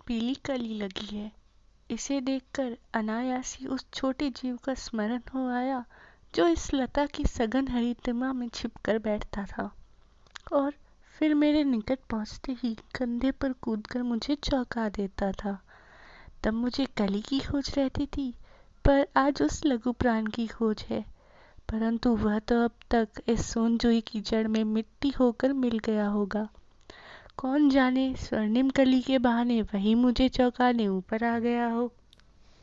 पीली कली लगी है। इसे देखकर अनायास ही उस छोटे जीव का स्मरण हो आया जो इस लता की सघन हरितमा में छिपकर बैठता था और फिर मेरे निकट पहुंचते ही कंधे पर कूदकर मुझे चौंका देता था। तब मुझे कली की खोज रहती थी, पर आज उस लघु प्राण की खोज है। परंतु वह तो अब तक इस सोनजोई की जड़ में मिट्टी होकर मिल गया होगा। कौन जाने स्वर्णिम कली के बहाने वही मुझे चौंकाने ऊपर आ गया हो।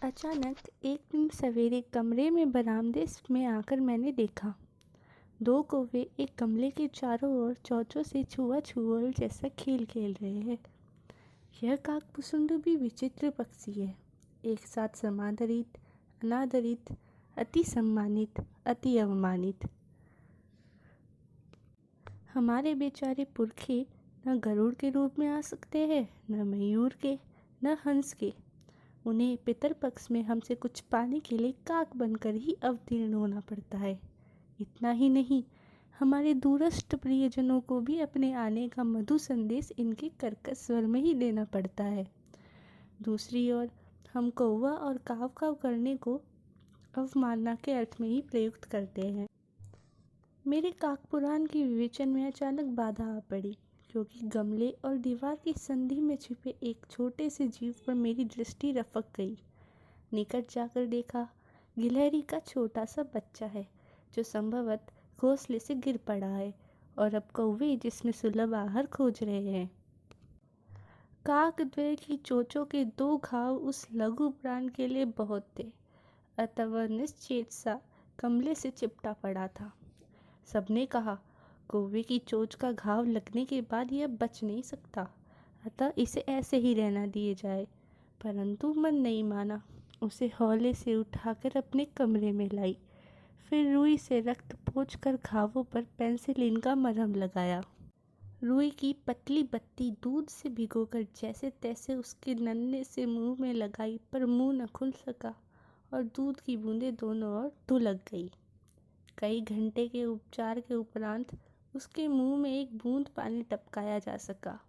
अचानक एक दिन सवेरे कमरे में बरामदे में आकर मैंने देखा, 2 कौवे एक गमले के चारों ओर चोंचों से छुआ-छुआल जैसा खेल खेल रहे हैं। यह काकपुसुंड भी विचित्र पक्षी है, एक साथ समादरित, अनादरित, अति सम्मानित, अति अवमानित। हमारे बेचारे पुरखे न गरुड़ के रूप में आ सकते हैं, न मयूर के, न हंस के। उन्हें पितरपक्ष में हमसे कुछ पाने के लिए काक बनकर ही अवतीर्ण होना पड़ता है। इतना ही नहीं, हमारे दूरस्थ प्रियजनों को भी अपने आने का मधु संदेश इनके कर्कश स्वर में ही देना पड़ता है। दूसरी ओर हम कौवा और काव काव करने को अवमानना के अर्थ में ही प्रयुक्त करते हैं। मेरे काकपुराण के विवेचन में अचानक बाधा आ पड़ी, क्योंकि गमले और दीवार की संधि में छिपे एक छोटे से जीव पर मेरी दृष्टि रफक गई। निकट जाकर देखा, गिलहरी का छोटा सा बच्चा है जो संभवतः घोंसले से गिर पड़ा है और अब कौवे जिसमें सुलभ आहार खोज रहे हैं। काकद्वय की चोंचों के 2 घाव उस लघु प्राण के लिए बहुत थे, अतः वह निश्चेत सा गमले से चिपटा पड़ा था। सबने कहा, कौवे की चोंच का घाव लगने के बाद यह बच नहीं सकता, अतः इसे ऐसे ही रहना दिए जाए। परंतु मन नहीं माना। उसे हौले से उठाकर अपने कमरे में लाई, फिर रुई से रक्त पोंछकर घावों पर पेंसिलिन का मरहम लगाया। रुई की पतली बत्ती दूध से भिगोकर जैसे तैसे उसके नन्हे से मुंह में लगाई, पर मुंह न खुल सका और दूध की बूंदें दोनों ओर ढुलक गई। कई घंटे के उपचार के उपरांत उसके मुंह में एक बूंद पानी टपकाया जा सका।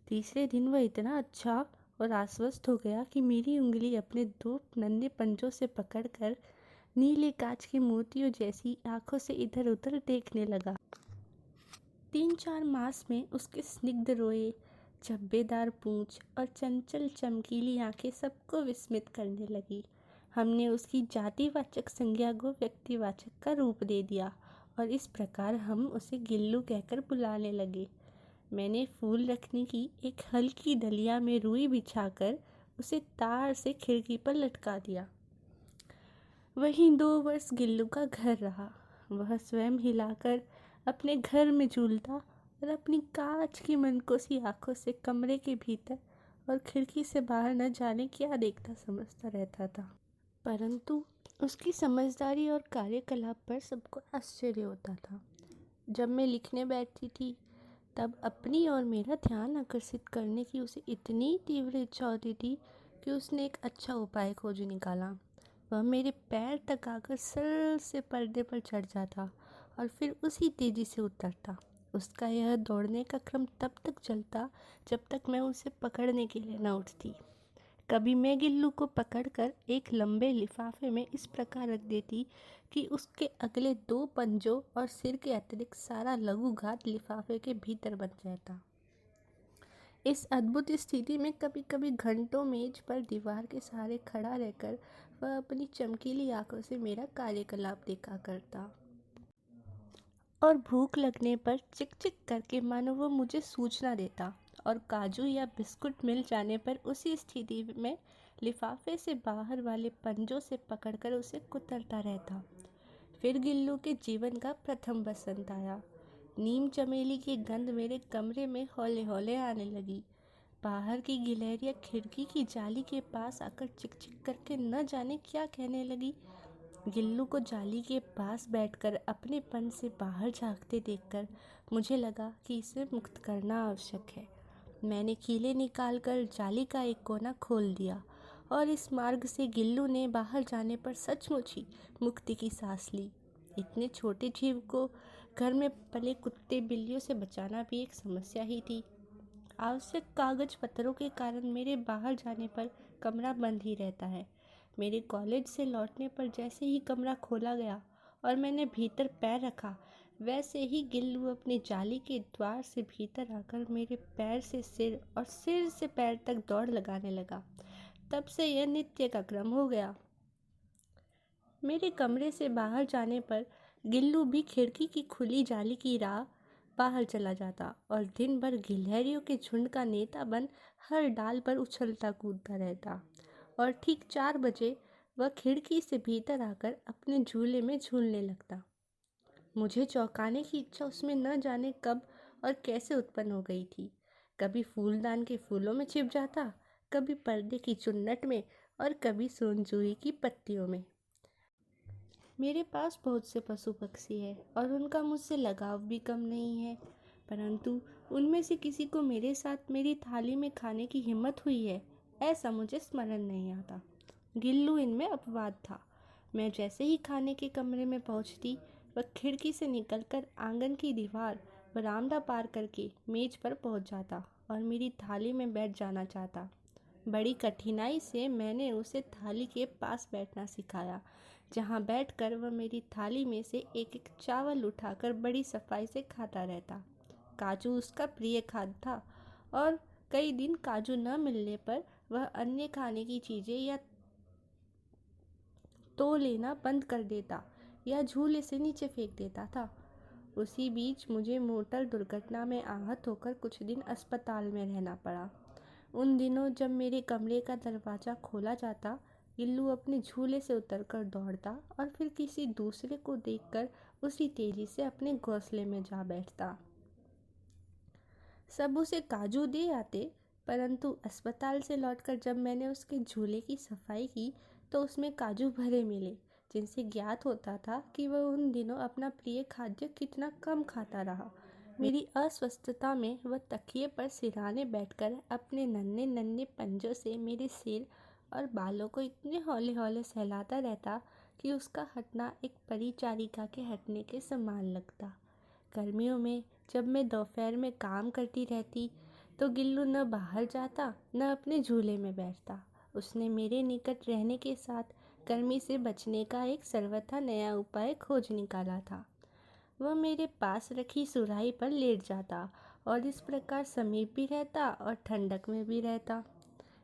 तीसरे दिन वह इतना अच्छा और आश्वस्त हो गया कि मेरी उंगली अपने 2 नन्हे पंजों से पकड़कर नीले कांच के मोतियों जैसी आंखों से इधर उधर देखने लगा। 3-4 मास में उसके स्निग्ध रोए, झब्बेदार पूंछ और चंचल चमकीली आंखें सबको विस्मित करने लगी। हमने उसकी जातिवाचक संज्ञा को व्यक्तिवाचक का रूप दे दिया और इस प्रकार हम उसे गिल्लू कहकर बुलाने लगे। मैंने फूल रखने की एक हल्की डलिया में रुई बिछाकर उसे तार से खिड़की पर लटका दिया। वहीं 2 वर्ष गिल्लू का घर रहा। वह स्वयं हिलाकर अपने घर में झूलता और अपनी कांच की मनकोसी आंखों से कमरे के भीतर और खिड़की से बाहर न जाने क्या देखता समझता रहता था। परंतु उसकी समझदारी और कार्यकलाप पर सबको आश्चर्य होता था। जब मैं लिखने बैठती थी, तब अपनी और मेरा ध्यान आकर्षित करने की उसे इतनी तीव्र इच्छा होती थी कि उसने एक अच्छा उपाय खोज निकाला। वह मेरे पैर तक आकर सरल से पर्दे पर चढ़ जाता और फिर उसी तेजी से उतरता। उसका यह दौड़ने का क्रम तब तक चलता जब तक मैं उसे पकड़ने के लिए न उठती। कभी मैं गिल्लू को पकड़कर एक लंबे लिफाफे में इस प्रकार रख देती कि उसके अगले 2 पंजों और सिर के अतिरिक्त सारा लघु घात लिफाफे के भीतर बन जाता। इस अद्भुत स्थिति में कभी कभी घंटों मेज पर दीवार के सहारे खड़ा रहकर वह अपनी चमकीली आंखों से मेरा कार्यकलाप देखा करता और भूख लगने पर चिक चिक करके मानो वो मुझे सूचना देता और काजू या बिस्कुट मिल जाने पर उसी स्थिति में लिफाफे से बाहर वाले पंजों से पकड़कर उसे कुतरता रहता। फिर गिल्लू के जीवन का प्रथम बसंत आया। नीम चमेली की गंध मेरे कमरे में हौले हौले आने लगी। बाहर की गिलहरियाँ खिड़की की जाली के पास आकर चिक चिक करके न जाने क्या कहने लगी। गिल्लू को जाली के पास बैठकर अपने पन से बाहर झांकते देखकर मुझे लगा कि इसे मुक्त करना आवश्यक है। मैंने कीले निकालकर जाली का एक कोना खोल दिया और इस मार्ग से गिल्लू ने बाहर जाने पर सचमुच ही मुक्ति की सांस ली। इतने छोटे जीव को घर में पले कुत्ते बिल्लियों से बचाना भी एक समस्या ही थी। आवश्यक कागज पत्रों के कारण मेरे बाहर जाने पर कमरा बंद ही रहता है। मेरे कॉलेज से लौटने पर जैसे ही कमरा खोला गया और मैंने भीतर पैर रखा, वैसे ही गिल्लू अपनी जाली के द्वार से भीतर आकर मेरे पैर से सिर और सिर से पैर तक दौड़ लगाने लगा। तब से यह नित्य का क्रम हो गया। मेरे कमरे से बाहर जाने पर गिल्लू भी खिड़की की खुली जाली की राह बाहर चला जाता और दिन भर गिलहरियों के झुंड का नेता बन हर डाल पर उछलता कूदता रहता। और ठीक 4 बजे वह खिड़की से भीतर आकर अपने झूले में झूलने लगता। मुझे चौंकाने की इच्छा उसमें न जाने कब और कैसे उत्पन्न हो गई थी। कभी फूलदान के फूलों में छिप जाता, कभी पर्दे की चुन्नट में और कभी सोनजूही की पत्तियों में। मेरे पास बहुत से पशु पक्षी हैं और उनका मुझसे लगाव भी कम नहीं है, परंतु उनमें से किसी को मेरे साथ मेरी थाली में खाने की हिम्मत हुई है, ऐसा मुझे स्मरण नहीं आता। गिल्लू इनमें अपवाद था। मैं जैसे ही खाने के कमरे में पहुंचती, वह खिड़की से निकलकर आंगन की दीवार, बरामदा पार करके मेज पर पहुंच जाता और मेरी थाली में बैठ जाना चाहता। बड़ी कठिनाई से मैंने उसे थाली के पास बैठना सिखाया, जहाँ बैठकर वह मेरी थाली में से एक एक चावल उठाकर बड़ी सफाई से खाता रहता। काजू उसका प्रिय खाद्य था और कई दिन काजू न मिलने पर वह अन्य खाने की चीज़ें या तो लेना बंद कर देता या झूले से नीचे फेंक देता था। उसी बीच मुझे मोटर दुर्घटना में आहत होकर कुछ दिन अस्पताल में रहना पड़ा। उन दिनों जब मेरे कमरे का दरवाज़ा खोला जाता, गिल्लू अपने झूले से उतरकर दौड़ता और फिर किसी दूसरे को देखकर उसी तेजी से अपने घोंसले में जा बैठता। सब उसे काजू दे आते, परंतु अस्पताल से लौटकर जब मैंने उसके झूले की सफाई की तो उसमें काजू भरे मिले, जिनसे ज्ञात होता था कि वह उन दिनों अपना प्रिय खाद्य कितना कम खाता रहा। मेरी अस्वस्थता में वह तकिए पर सिरहाने बैठकर अपने नन्हे नन्हे पंजों से मेरे सिर और बालों को इतने हौले हौले सहलाता रहता कि उसका हटना एक परिचारिका के हटने के समान लगता। गर्मियों में जब मैं दोपहर में काम करती रहती तो गिल्लू न बाहर जाता न अपने झूले में बैठता। उसने मेरे निकट रहने के साथ गर्मी से बचने का एक सर्वथा नया उपाय खोज निकाला था। वह मेरे पास रखी सुराही पर लेट जाता और इस प्रकार समीप भी रहता और ठंडक में भी रहता।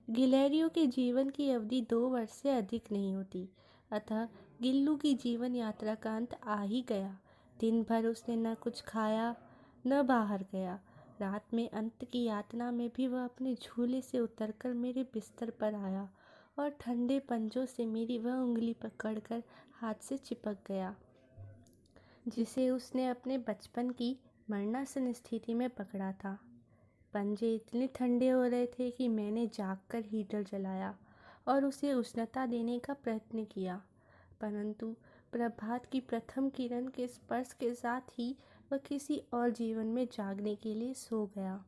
गिलहरियों के जीवन की अवधि 2 वर्ष से अधिक नहीं होती, अतः गिल्लू की जीवन यात्रा का अंत आ ही गया। दिन भर उसने न कुछ खाया न बाहर गया। रात में अंत की यातना में भी वह अपने झूले से उतरकर मेरे बिस्तर पर आया और ठंडे पंजों से मेरी वह उंगली पकड़कर हाथ से चिपक गया, जिसे उसने अपने बचपन की मरणासन स्थिति में पकड़ा था। पंजे इतने ठंडे हो रहे थे कि मैंने जागकर हीटर जलाया और उसे उष्णता देने का प्रयत्न किया, परंतु प्रभात की प्रथम किरण के स्पर्श के साथ ही वह किसी और जीवन में जागने के लिए सो गया।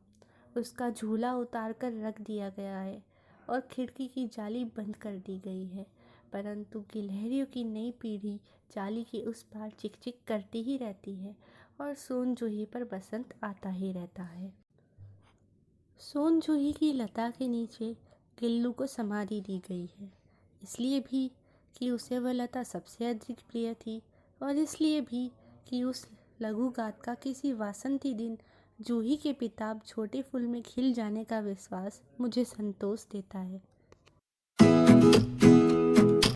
उसका झूला उतार कर रख दिया गया है और खिड़की की जाली बंद कर दी गई है, परंतु गिलहरियों की नई पीढ़ी जाली के उस पार चिकचिक करती ही रहती है और सोनजूही पर बसंत आता ही रहता है। सोनजूही की लता के नीचे गिल्लू को समाधि दी गई है, इसलिए भी कि उसे वह लता सबसे अधिक प्रिय थी और इसलिए भी कि उस लघु गाथ का किसी वासंती दिन जूही के पिताब छोटे फूल में खिल जाने का विश्वास मुझे संतोष देता है।